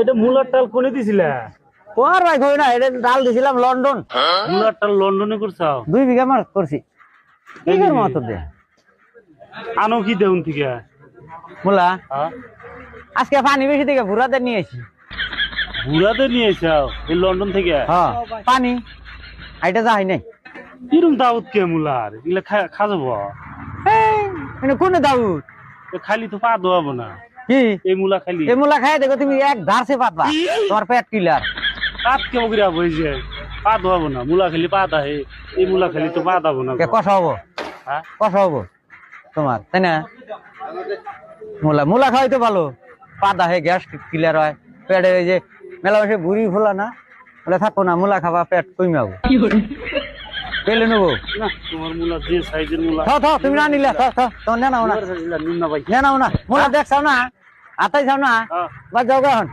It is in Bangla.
এটা মুলার টাল কোনে দিছিলা? কোয়ার ভাই কই না, এটা ডাল দিছিলাম লন্ডন। মুলার টাল লন্ডনে করছাও? 2 বিঘা মার করছি। কি করব তো দে? আনো কি দেউন থেকে? মুলা হ্যাঁ, আজকে পানি বেশি থেকে ভুরাতে নিয়ে এসেছি। বুড়াতে নিয়ে এসাও এই লন্ডন থেকে? হ্যাঁ পানি আইটা যাই নাই। কিরম দাউদ কে মুলার এগুলা খা যাবো? এই কোন দাউদ? খালি তো পা ধোয়াবো না কি এই মুলা খালি? এই মুলা খাই দেখো তুমি এক ধারসে পাতবা, তোমার পেট ক্লিয়ার। কাপ কেমন করে হয়েছে? পা ধোয়াবো না, মুলা খালি পা দাহে, এই মুলা খালি তো পা দাবো না। কষা হবো, হ্যাঁ কষা হবো তোমার, তাই না? মুলা মুলা খাওয়াই তো ভালো, পা দাহে, গ্যাস ক্লিয়ার হয়, পেটে ওই যে মেলা বসে বুড়ি ফোলা না বলে থাকো না, মুলা খাবা পেট কমে যাবো। পেলে নেবো না, তোমার মুলা যে সাইজের মুলা। তুমি না নিলে তোমার নেনাও না, নিম না ভাই। নেনাও না, মুলা দেখছাও না, আতাই চাও না, হ্যাঁ। বা যাও এখন।